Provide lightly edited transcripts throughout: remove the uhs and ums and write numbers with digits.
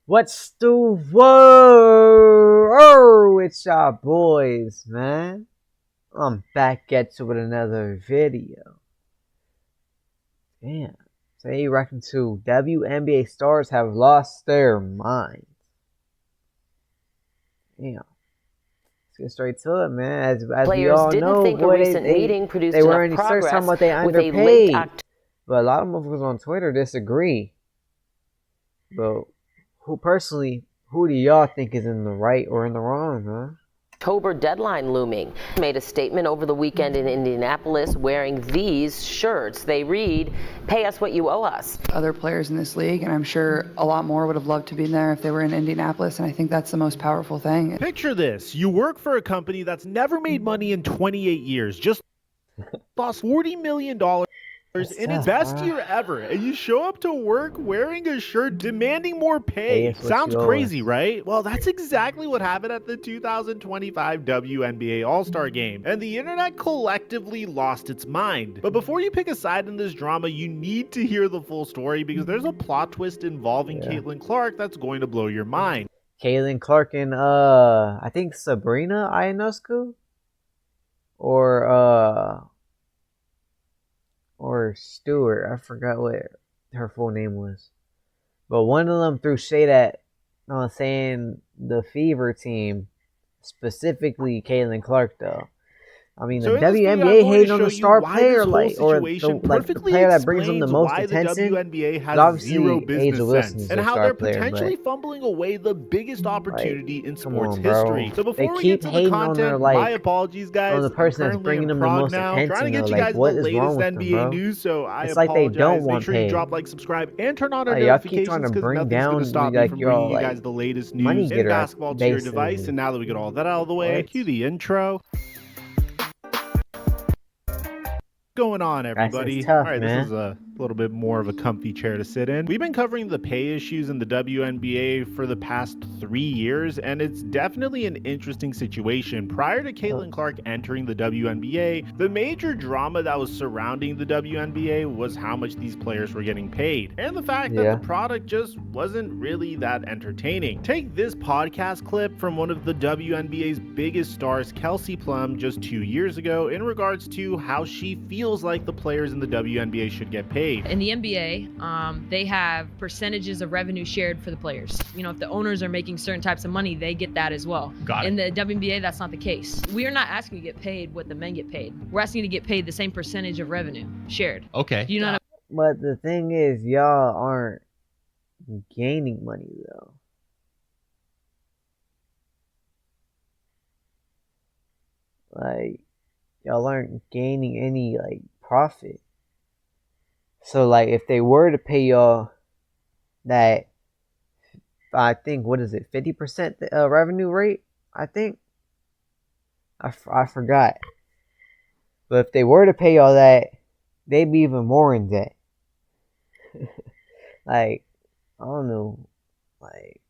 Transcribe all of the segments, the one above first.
What's the word? Oh, it's y'all boys, man. I'm back at you with another video. Damn. Today you reckon to WNBA stars have lost their minds. Damn. Let's get straight to it, man. As we Players all didn't know, think a boy, recent meeting produced they were enough in search talking progress about they with a late underpaid. October. But a lot of motherfuckers on Twitter disagree. But who do y'all think is in the right or in the wrong, huh? October deadline looming. Made a statement over the weekend in Indianapolis wearing these shirts. They read, "Pay us what you owe us." Other players in this league, and I'm sure a lot more would have loved to be there if they were in Indianapolis, and I think that's the most powerful thing. Picture this. You work for a company that's never made money in 28 years, just lost $40 million in its best year ever, and you show up to work wearing a shirt demanding more pay. Sounds crazy, right? Well, that's exactly what happened at the 2025 WNBA All-Star Game, and the internet collectively lost its mind. But before you pick a side in this drama, you need to hear the full story because there's a plot twist involving Caitlin Clark that's going to blow your mind. Caitlin Clark and I think Sabrina Ionescu or Stewart. I forgot what her full name was. But one of them threw shade at saying the Fever team, specifically Caitlin Clark though. I mean, the WNBA hating on the star player, like, or the player that brings them the most attention. WNBA has obviously, zero business sense, and how they're player, potentially fumbling away the biggest opportunity in sports history. So before we get to the content, my apologies, guys. On the person that's bringing them the most attention, trying to get you guys the latest NBA news, so I apologize. Like they don't want Make sure you drop like, subscribe, and turn on our keep notifications trying to bring nothing's down going to stop me from bringing you like, guys the latest news in basketball to your device. And now that we got all that out of the way, cue the intro. Going on, everybody? Tough, all right, man. This is a little bit more of a comfy chair to sit in. We've been covering the pay issues in the WNBA for the past 3 years, and it's definitely an interesting situation. Prior to Caitlin Clark entering the WNBA, the major drama that was surrounding the WNBA was how much these players were getting paid, and the fact that the product just wasn't really that entertaining. Take this podcast clip from one of the WNBA's biggest stars, Kelsey Plum, just 2 years ago in regards to how she feels like the players in the WNBA should get paid. In the NBA, they have percentages of revenue shared for the players. You know, if the owners are making certain types of money, they get that as well. In the WNBA, that's not the case. We are not asking to get paid what the men get paid. We're asking to get paid the same percentage of revenue shared. Okay. You know But the thing is, y'all aren't gaining money though. Like, y'all aren't gaining any like profit. So like, if they were to pay y'all that, I think, what is it, 50% revenue rate? I think I forgot. But if they were to pay y'all that, they'd be even more in debt. Like, I don't know, like,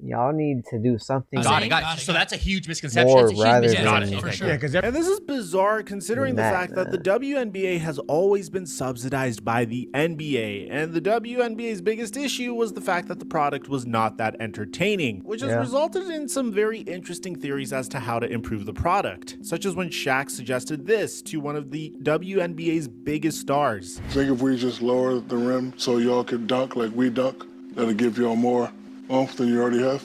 y'all need to do something. Got it. So that's a huge misconception. For sure. And this is bizarre considering the fact that the WNBA has always been subsidized by the NBA, and the WNBA's biggest issue was the fact that the product was not that entertaining, which has resulted in some very interesting theories as to how to improve the product, such as when Shaq suggested this to one of the WNBA's biggest stars. I think if we just lower the rim so y'all can dunk like we dunk, that'll give y'all more oomph than you already have?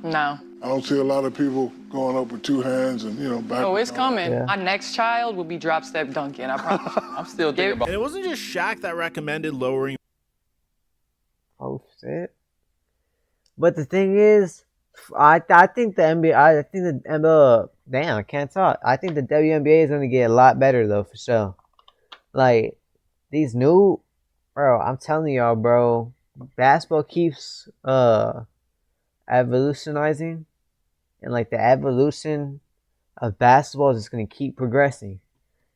No. I don't see a lot of people going up with two hands and, back. Oh, it's coming. Our next child will be drop step dunking, I promise. I'm still thinking about it. And it wasn't just Shaq that recommended lowering. Oh, shit. But the thing is, I think the NBA, damn, I can't talk. I think the WNBA is going to get a lot better, though, for sure. Like, these new, bro, I'm telling y'all, bro, basketball keeps evolutionizing, and like the evolution of basketball is just gonna keep progressing.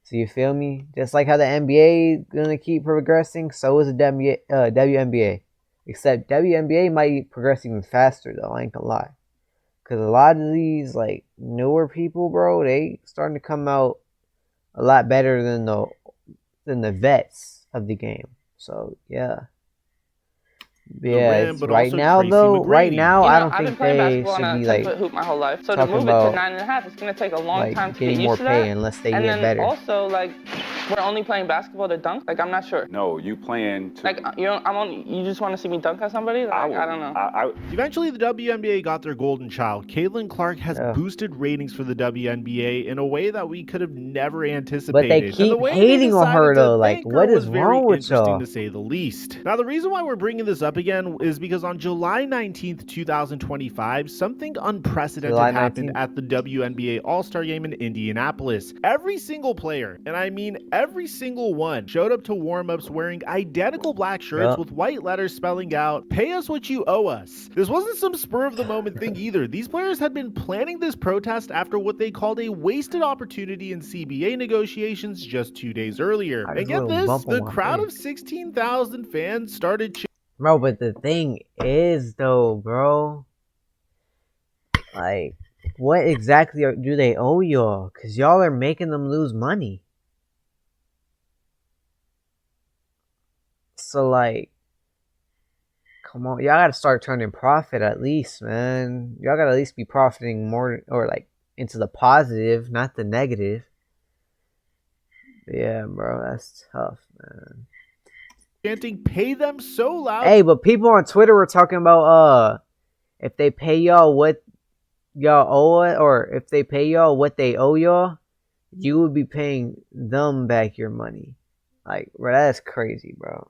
So you feel me? Just like how the NBA is gonna keep progressing, so is the WNBA. Except WNBA might progress even faster though, I ain't gonna lie. Cause a lot of these like newer people, bro, they starting to come out a lot better than the vets of the game. So yeah. the Yeah, rim, it's but right also now Tracy though. Right McGrady. now, You I know, don't I've been think playing they basketball on should a be 10-foot hoop my whole life. So to talking move it to about 9.5, it's gonna take a long time to get getting used more to pay that. unless they And get then better. also we're only playing basketball to dunk. I'm not sure. No, you plan to. You just want to see me dunk on somebody? I don't know. Eventually, the WNBA got their golden child. Caitlin Clark has boosted ratings for the WNBA in a way that we could have never anticipated. But they And the keep way they hating on her decided to though. Like, thank her what is was very wrong with interesting y'all? to say the least. Now, the reason why we're bringing this up again is because on July 19th, 2025, something unprecedented happened at the WNBA All-Star Game in Indianapolis. Every single player, and I mean every single one, showed up to warm-ups wearing identical black shirts with white letters spelling out, "Pay us what you owe us." This wasn't some spur-of-the-moment thing either. These players had been planning this protest after what they called a wasted opportunity in CBA negotiations just 2 days earlier. And get this, the crowd of 16,000 fans started Bro, but the thing is though, bro, like, what exactly do they owe y'all? Because y'all are making them lose money. So, like, come on. Y'all gotta start turning profit at least, man. Y'all gotta at least be profiting more, or, like, into the positive, not the negative. Yeah, bro, that's tough, man. chanting, "Pay them" so loud. Hey, but people on Twitter were talking about, if they pay y'all what y'all owe it, or if they pay y'all what they owe y'all, you would be paying them back your money. Like, bro, that's crazy, bro.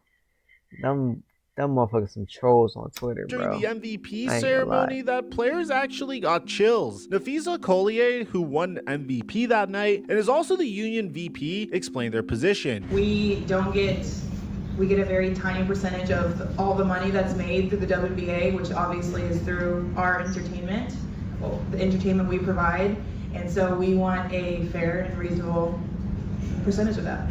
Them motherfuckers some trolls on Twitter, bro. During the MVP ceremony, that players actually got chills. Nafisa Collier, who won MVP that night and is also the union VP, explained their position. We get a very tiny percentage of all the money that's made through the WNBA, which obviously is through our entertainment, the entertainment we provide, and so we want a fair and reasonable percentage of that.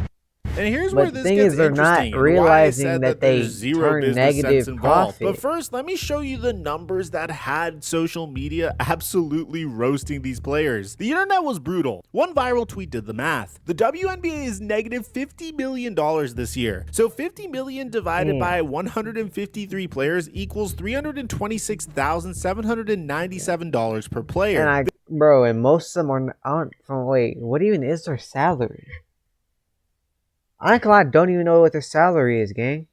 And here's where this gets they're interesting, not realizing and why I said that there's they zero turn business negative sense involved. profit. But first, let me show you the numbers that had social media absolutely roasting these players. The internet was brutal. One viral tweet did the math. The WNBA is negative $50 million this year. So 50 million divided by 153 players equals $326,797 per player. And and most of them aren't from, wait, what even is their salary? I don't even know what their salary is, gang.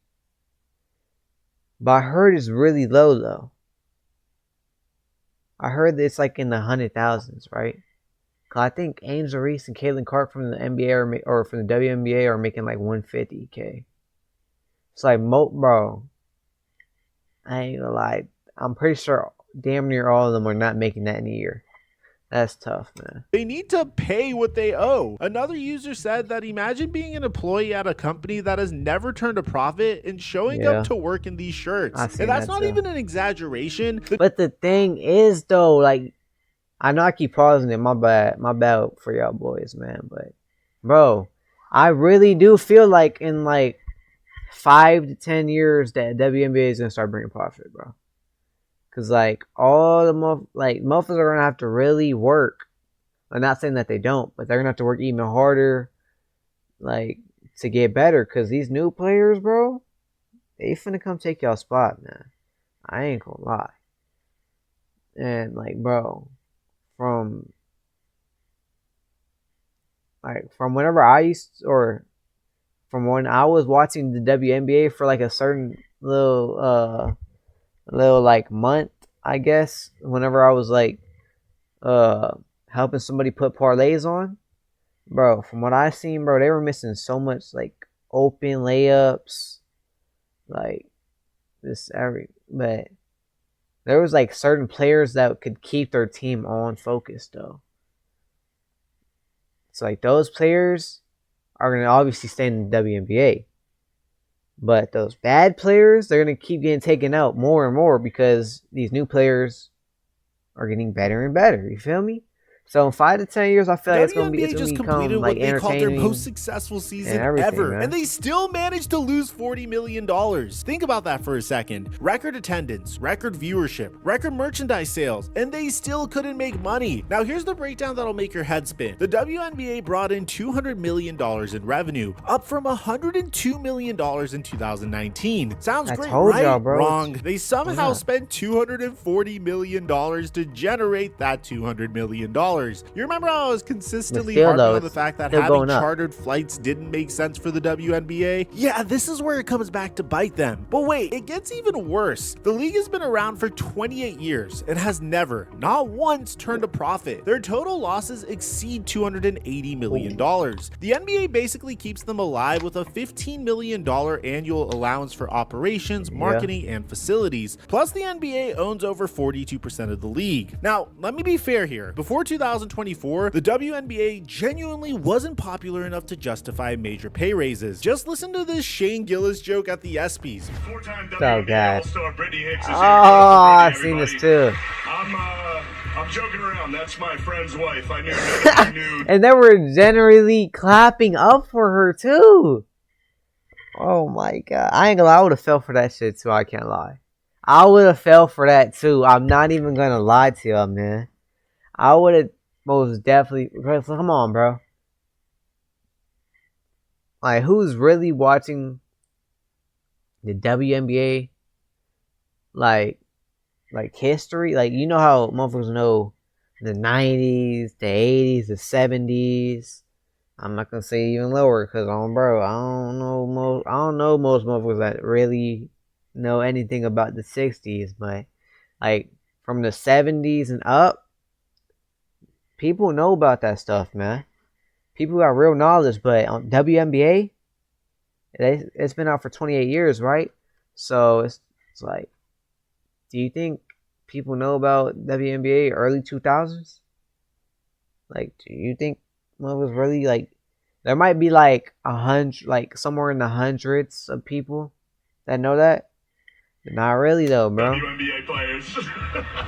But I heard it's really low, though. I heard it's like in the 100,000s, right? Cause I think Angel Reese and Caitlin Clark from the NBA or from the WNBA are making like 150K. It's like, bro, I ain't gonna lie. I'm pretty sure damn near all of them are not making that in a year. That's tough, man. They need to pay what they owe. Another user said that imagine being an employee at a company that has never turned a profit and showing up to work in these shirts. And that's not even an exaggeration. But the thing is, though, like, I know I keep pausing it. My bad for y'all boys, man. But, bro, I really do feel like in like 5 to 10 years that WNBA is gonna start bringing profit, bro. Cause like all the motherfuckers are gonna have to really work. I'm not saying that they don't, but they're gonna have to work even harder, like, to get better. Cause these new players, bro, they finna come take y'all spot, man. I ain't gonna lie. And like, bro, from whenever I used or from when I was watching the WNBA for like a certain little like month, I guess, whenever I was like helping somebody put parlays on, bro, from what I seen, bro, they were missing so much like open layups, like but there was like certain players that could keep their team on focus though. So like those players are gonna obviously stay in the WNBA. But those bad players, they're going to keep getting taken out more and more because these new players are getting better and better. You feel me? So in 5 to 10 years, I feel like it's gonna WNBA just become completed like what they called their entertaining most successful season everything, ever, man. and they still managed to lose $40 million. Think about that for a second. Record attendance, record viewership, record merchandise sales, and they still couldn't make money. Now here's the breakdown that'll make your head spin. The WNBA brought in $200 million in revenue, up from $102 million in 2019. Sounds I great, told right? y'all, bro. Wrong. They somehow Yeah. spent $240 million to generate that $200 million. You remember how I was consistently still, harping though, on the it's fact that still having going up. chartered flights didn't make sense for the WNBA? Yeah, this is where it comes back to bite them. But wait, it gets even worse. The league has been around for 28 years and has never, not once, turned a profit. Their total losses exceed $280 million. The NBA basically keeps them alive with a $15 million annual allowance for operations, marketing, and facilities. Plus, the NBA owns over 42% of the league. Now, let me be fair here. Before 2024, the WNBA genuinely wasn't popular enough to justify major pay raises. Just listen to this Shane Gillis joke at the ESPYs. So bad. Oh, I've seen this too. I'm joking around. That's my friend's wife. I knew. And they were generally clapping up for her too. Oh my god. I ain't gonna lie, I would have fell for that shit too, I can't lie. I would have fell for that too. I'm not even gonna lie to y'all, man. I would have most definitely. Come on, bro. Like, who's really watching the WNBA? Like history? Like, you know how motherfuckers know the 90s, the 80s, the 70s. I'm not gonna say even lower, cause bro, I don't know most motherfuckers that really know anything about the 60s, but like from the 70s and up, people know about that stuff, man. People got real knowledge, but on WNBA, it's been out for 28 years, right? So it's like, do you think people know about WNBA early 2000s? Like, do you think was really like? There might be like 100, like somewhere in the hundreds of people that know that. Not really though, bro. WNBA players.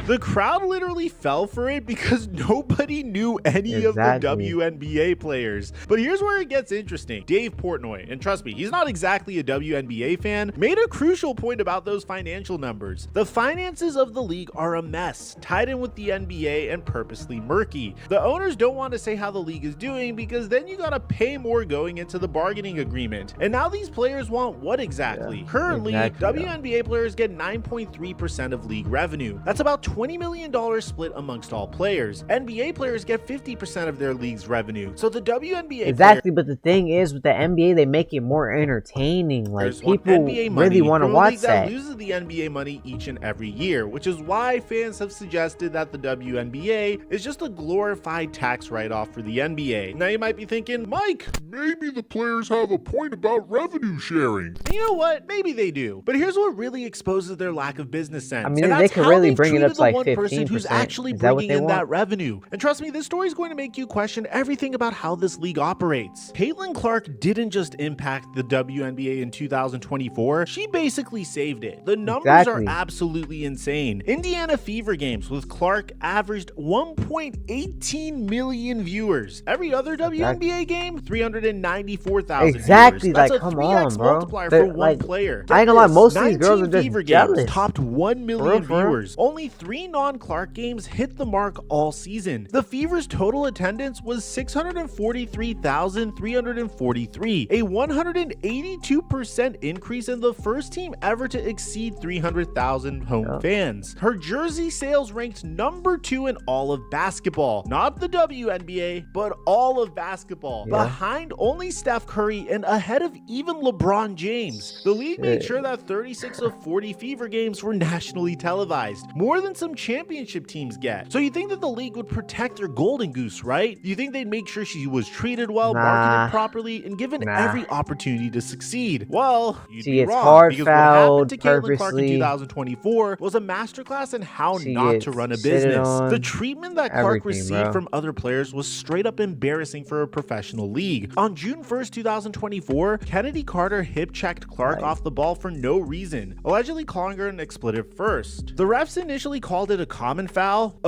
The crowd literally fell for it because nobody knew any of the WNBA players. But here's where it gets interesting. Dave Portnoy, and trust me, he's not exactly a WNBA fan, made a crucial point about those financial numbers. The finances of the league are a mess, tied in with the NBA and purposely murky. The owners don't want to say how the league is doing because then you gotta pay more going into the bargaining agreement. And now these players want what exactly? Yeah, Currently, exactly, WNBA players get 9.3% of league revenue. That's about $20 million split amongst all players. NBA players get 50% of their league's revenue. So the WNBA exactly, but the thing is, with the NBA, they make it more entertaining. Like, people really want to watch that. Loses the NBA money each and every year, which is why fans have suggested that the WNBA is just a glorified tax write-off for the NBA. Now you might be thinking, Mike, Maybe the players have a point about revenue sharing. you know what? Maybe they do. But here's what really exposes their lack of business sense. I mean, and they that's could how really they've bring it up treated to like the one person 15%. who's actually Is that what bringing they in that want? revenue. And trust me, this story is going to make you question everything about how this league operates. Caitlin Clark didn't just impact the WNBA in 2024, she basically saved it. The numbers are absolutely insane. Indiana Fever games with Clark averaged 1.18 million viewers. Every other WNBA game, 394,000 Exactly, viewers. That's like, a come 3x on, bro. multiplier They're, for one like, player. I ain't gonna lie, most of these girls are 19 just Fever games jealous. topped 1 million For real. viewers. Only 3 non-Clark games hit the mark all season. The Fever's total attendance was 643,343, a 182% increase in the first team ever to exceed 300,000 home fans. Her jersey sales ranked number 2 in all of basketball. Not the WNBA, but all of basketball. Behind only Steph Curry and ahead of even LeBron James. The league made sure that 36 of 40 Fever games were nationally televised, more than some championship teams get. So you think that the league would protect their golden goose, right? You think they'd make sure she was treated well, marketed properly, and given every opportunity to succeed? Well, you'd be wrong, because what happened to Caitlin Clark in 2024 was a masterclass in how not to run a business. The treatment that Clark received from other players was straight up embarrassing for a professional league. On June 1st, 2024, Kennedy Carter hip-checked Clark off the ball for no reason, allegedly allegedly calling her an expletive first. The refs initially called it a common foul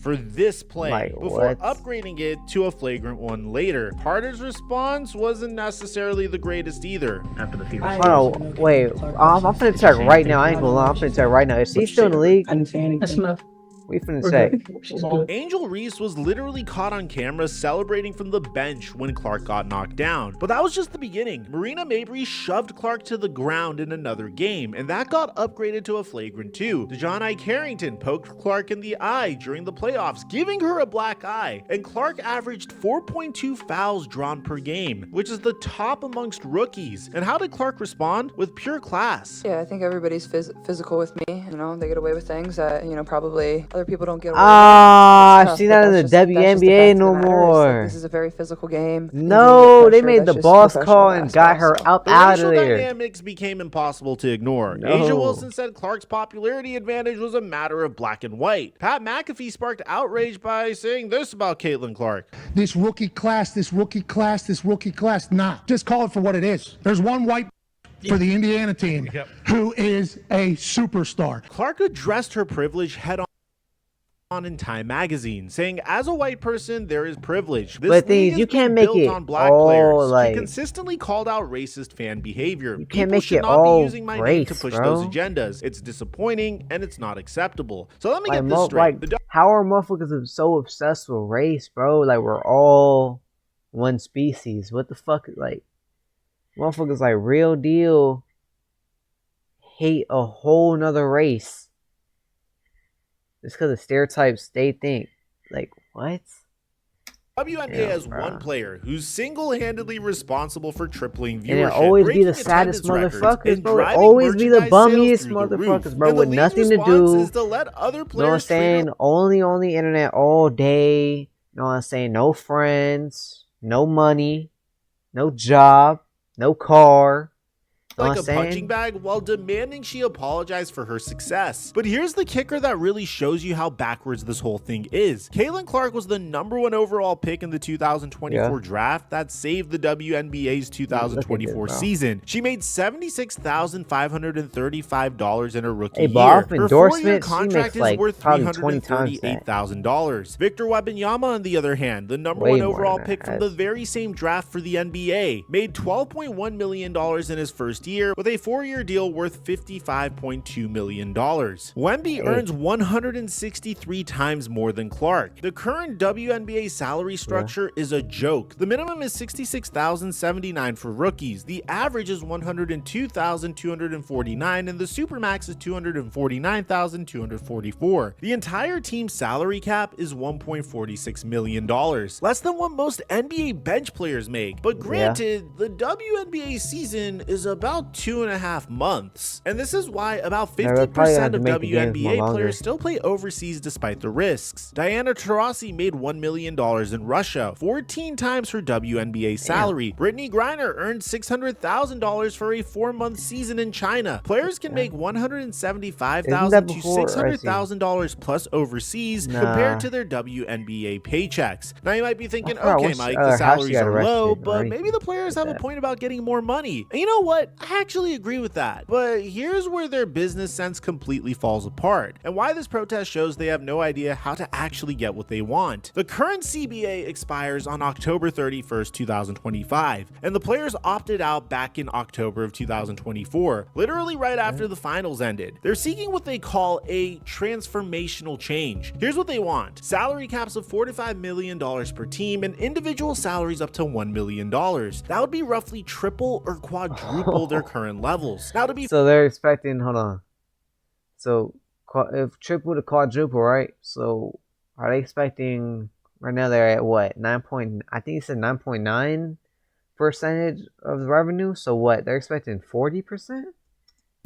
for this play, before upgrading it to a flagrant one later. Carter's response wasn't necessarily the greatest either. After the fever. Oh, wait. I'm finna check right now. I ain't gonna lie. I'm finna check right now. Is he still in the league? I didn't say anything. That's enough. We finna check. Angel Reese was literally caught on camera celebrating from the bench when Clark got knocked down. But that was just the beginning. Marina Mabrey shoved Clark to the ground in another game, and that got upgraded to a flagrant 2. DeJohn Carrington poked Clark in the eye during the playoffs, giving her a black eye, and Clark averaged 4.2 fouls drawn per game, which is the top amongst rookies. And how did Clark respond? With pure class. Yeah, I think everybody's physical with me. You know, they get away with things that, you know, probably other people don't get away with. I've seen that in the WNBA no more. This is a very physical game. No, they made the boss call and got her up out of there. Dynamics became impossible to ignore. Asia Wilson said Clark's popularity advantage was a matter of black and white. Pat McAfee sparked outrage by saying this about Caitlin Clark. This rookie class. Nah, just call it for what it is. There's one white for the Indiana team who is a superstar. Clark addressed her privilege head on in Time magazine, saying, as a white person, there is privilege. This league you can't make it on black players. She consistently called out racist fan behavior. You can't make it all using my name to push those agendas. It's disappointing and it's not acceptable. So let me get this straight. How are motherfuckers so obsessed with race, bro? Like, we're all one species. What the fuck? Like, motherfuckers like real deal hate a whole nother race. Just because of stereotypes they think. Like, what? WNBA has one player who's single-handedly responsible for tripling viewership. And it always be the saddest motherfuckers, bro. It always be the bummiest motherfuckers, bro, with nothing to do. To let other You know what I'm saying? Only on the internet all day. You know what I'm saying? No friends, no money, no job, no car. Like a punching bag while demanding she apologize for her success. But here's the kicker that really shows you how backwards this whole thing is. Caitlin Clark was the #1 overall pick in the 2024 draft that saved the WNBA's 2024 season. She made $76,535 in her rookie year. Her 4-year contract is worth $338,000. Victor Wembanyama, on the other hand, the #1 overall pick from the very same draft for the NBA, made $12.1 million in his first year with a 4-year deal worth $55.2 million. Wemby earns 163 times more than Clark. The current WNBA salary structure is a joke. The minimum is $66,079 for rookies. The average is $102,249 and the supermax is $249,244. The entire team's salary cap is $1.46 million, less than what most NBA bench players make. But granted, the WNBA season is about 2.5 months. And this is why about 50% of WNBA players still play overseas despite the risks. Diana Taurasi made $1 million in Russia, 14 times her WNBA salary. Brittany Griner earned $600,000 for a 4-month season in China. Players can make $175,000 to $600,000 plus overseas compared to their WNBA paychecks. Now you might be thinking, okay, Mike, the salaries are low, but maybe the players have a point about getting more money. And you know what? I actually agree with that. But here's where their business sense completely falls apart, and why this protest shows they have no idea how to actually get what they want. The current CBA expires on October 31st, 2025, and the players opted out back in October of 2024, literally right after the finals ended. They're seeking what they call a transformational change. Here's what they want: salary caps of $4 to $5 million per team and individual salaries up to $1 million. That would be roughly triple or quadruple their current levels. Now, to be so they're expecting, hold on. So if triple to quadruple, right? So are they expecting right now? They're at what, 9 point? I think you said 9.9% of the revenue. So what? They're expecting 40%.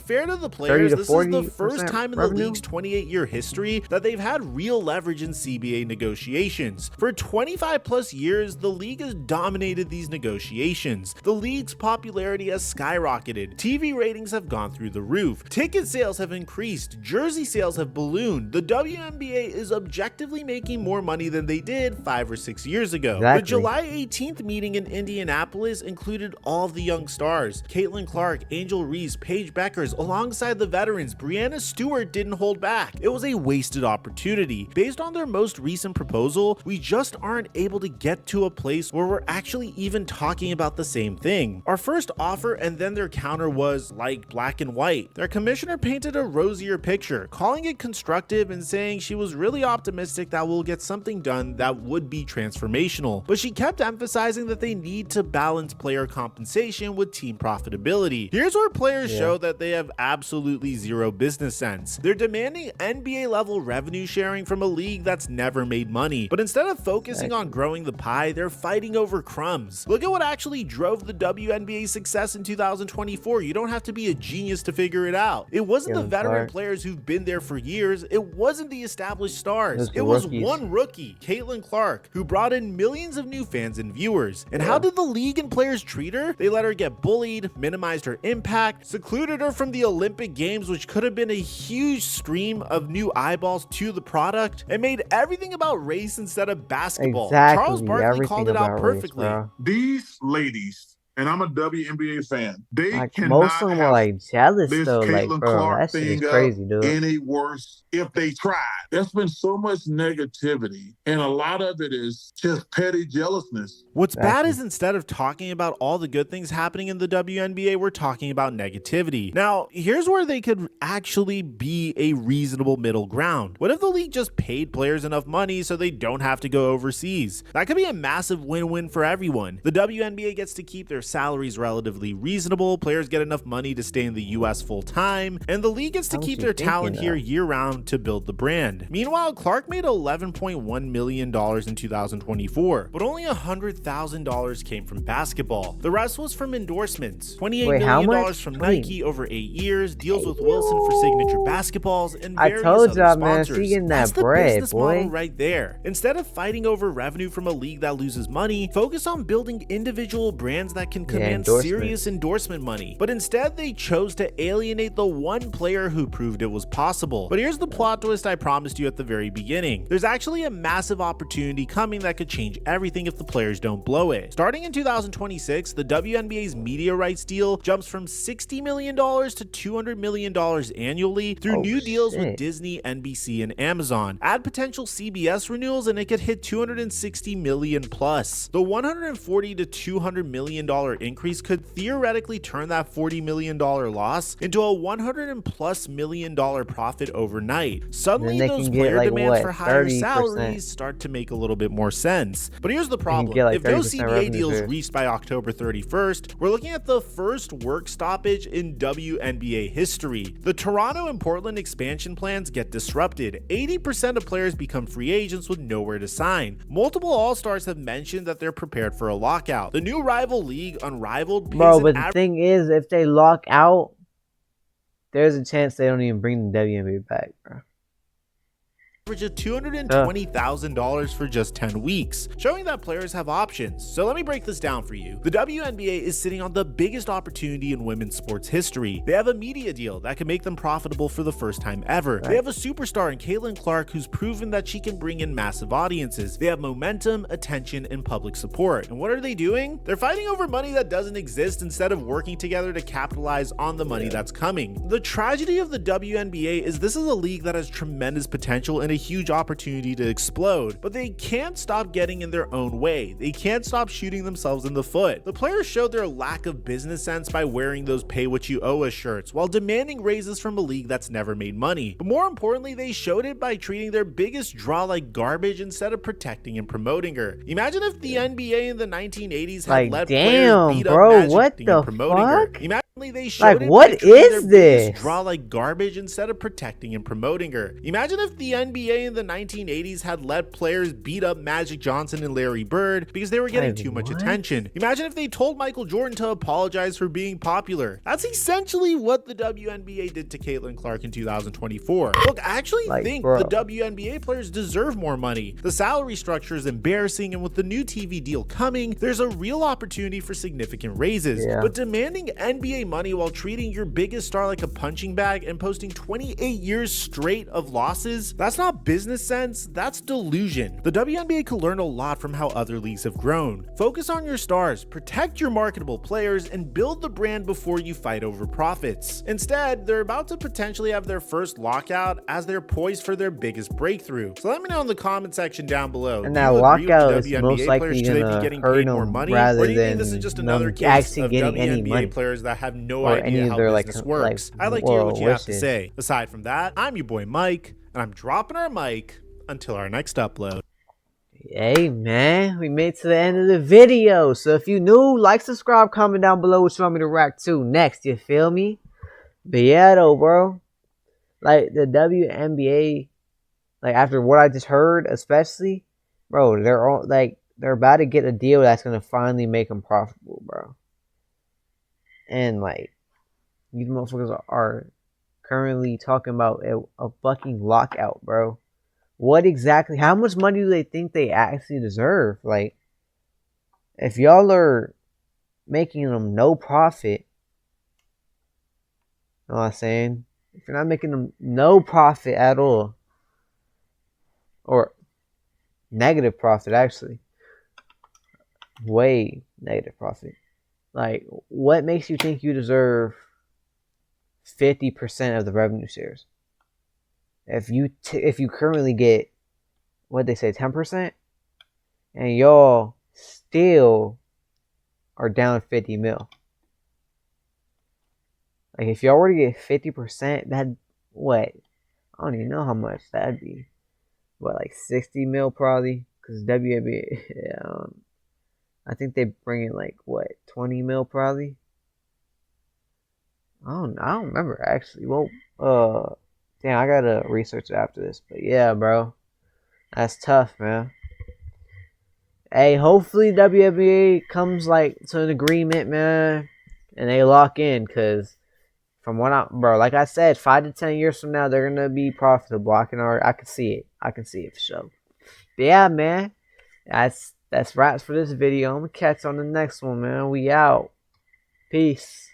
Fair to the players, this is the first time in the league's 28-year history that they've had real leverage in CBA negotiations. For 25 plus years, the league has dominated these negotiations. The league's popularity has skyrocketed. TV ratings have gone through the roof. Ticket sales have increased. Jersey sales have ballooned. The WNBA is objectively making more money than they did 5 or 6 years ago. The July 18th meeting in Indianapolis included all of the young stars: Caitlin Clark, Angel Reese, Paige Becker, transfers alongside the veterans, Breanna Stewart didn't hold back. It was a wasted opportunity. Based on their most recent proposal, we just aren't able to get to a place where we're actually even talking about the same thing. Our first offer and then their counter was like black and white. Their commissioner painted a rosier picture, calling it constructive and saying she was really optimistic that we'll get something done that would be transformational. But she kept emphasizing that they need to balance player compensation with team profitability. Here's where players show that they have absolutely zero business sense. They're demanding NBA level revenue sharing from a league that's never made money. But instead of focusing on growing the pie, they're fighting over crumbs. Look at what actually drove the WNBA's success in 2024. You don't have to be a genius to figure it out. It wasn't the veteran players who've been there for years. It wasn't the established stars. It was one rookie, Caitlin Clark, who brought in millions of new fans and viewers. And how did the league and players treat her? They let her get bullied, minimized her impact, secluded her from the Olympic Games, which could have been a huge stream of new eyeballs to the product, and made everything about race instead of basketball. Charles Barkley called it out perfectly. These ladies, and I'm a WNBA fan, they Like, cannot most of them have were like jealous this though. Like, Caitlin bro, Clark that shit is thing crazy, dude. any worse if they tried. There's been so much negativity, and a lot of it is just petty jealousness. What's bad is instead of talking about all the good things happening in the WNBA, we're talking about negativity. Now, here's where they could actually be a reasonable middle ground. What if the league just paid players enough money so they don't have to go overseas? That could be a massive win-win for everyone. The WNBA gets to keep their salaries relatively reasonable, players get enough money to stay in the US full time, and the league gets to keep their talent here year-round to build the brand. Meanwhile, Clark made $11.1 million in 2024, but only $100,000 came from basketball. The rest was from endorsements. $28 million from Nike over 8 years, deals with Wilson for signature basketballs, and various other sponsors. That's the business model right there. Instead of fighting over revenue from a league that loses money, focus on building individual brands that can command serious endorsement money. But instead, they chose to alienate the one player who proved it was possible. But here's the plot twist I promised you at the very beginning. There's actually a massive opportunity coming that could change everything if the players don't blow it. Starting in 2026, the WNBA's media rights deal jumps from $60 million to $200 million annually through new deals with Disney, NBC, and Amazon. Add potential CBS renewals and it could hit $260 million plus. The $140 to $200 million increase could theoretically turn that $40 million loss into a $100+ million profit overnight. Suddenly, those player demands for higher salaries start to make a little bit more sense. But here's the problem. If those CBA deals reached by October 31st, we're looking at the first work stoppage in WNBA history. The Toronto and Portland expansion plans get disrupted. 80% of players become free agents with nowhere to sign. Multiple All-Stars have mentioned that they're prepared for a lockout. The new rival league, Unrivaled, bro, but the thing is, if they lock out, there's a chance they don't even bring the WNBA back, bro. Average of $220,000 for just 10 weeks, showing that players have options. So let me break this down for you. The WNBA is sitting on the biggest opportunity in women's sports history. They have a media deal that can make them profitable for the first time ever. They have a superstar in Caitlin Clark who's proven that she can bring in massive audiences. They have momentum, attention, and public support. And what are they doing? They're fighting over money that doesn't exist instead of working together to capitalize on the money that's coming. The tragedy of the WNBA is this is a league that has tremendous potential and a huge opportunity to explode, but they can't stop getting in their own way. They can't stop shooting themselves in the foot. The players showed their lack of business sense by wearing those pay what you owe us shirts while demanding raises from a league that's never made money. But more importantly, they showed it by treating their biggest draw like garbage instead of protecting and promoting her. Imagine if the NBA in the 1980s had let players beat up Magic and promoting her. Imagine they showed it by treating their biggest draw like garbage instead of protecting and promoting her. Imagine if the NBA in the 1980s had let players beat up Magic Johnson and Larry Bird because they were getting too much attention. Imagine if they told Michael Jordan to apologize for being popular. That's essentially what the WNBA did to Caitlin Clark in 2024. Look, I actually think the WNBA players deserve more money. The salary structure is embarrassing, and with the new TV deal coming, there's a real opportunity for significant raises. But demanding NBA WNBA money while treating your biggest star like a punching bag and posting 28 years straight of losses? That's not business sense, that's delusion. The WNBA could learn a lot from how other leagues have grown. Focus on your stars, protect your marketable players, and build the brand before you fight over profits. Instead, they're about to potentially have their first lockout as they're poised for their biggest breakthrough. So let me know in the comment section down below. And Do that you agree lockout with is the most WNBA likely players? Should they be gonna getting hurt paid more them money? Or rather do you think this is than just another them case actually of getting any WNBA money players that have no or idea any of how their business works? I'd like to hear what you have to say. Aside from that, I'm your boy Mike, and I'm dropping our mic until our next upload. Hey man, we made it to the end of the video. So if you new, like, subscribe, comment down below what you want me to react to next. You feel me? But yeah, though, bro. Like the WNBA, like after what I just heard, especially, bro, they're about to get a deal that's gonna finally make them profitable, bro. And like these motherfuckers are currently talking about a fucking lockout, bro. What exactly? How much money do they think they actually deserve? Like, if y'all are making them no profit, you know what I'm saying? If you're not making them no profit at all, or negative profit, actually, way negative profit. Like, what makes you think you deserve 50% of the revenue shares? If you currently get, what they say, 10%, and y'all still are down 50 mil. Like, if y'all were to get 50%, that what? I don't even know how much that'd be. What, like 60 mil probably? Because WNBA, I think they bring in like what, 20 mil probably. I don't remember actually. Well, damn, I gotta research it after this. But yeah, bro, that's tough, man. Hey, hopefully WNBA comes like to an agreement, man, and they lock in. Cause from what bro, like I said, 5 to 10 years from now, they're gonna be profitable. I can see it. I can see it for sure. But yeah, man, that's wraps for this video. I'm gonna catch you on the next one, man. We out. Peace.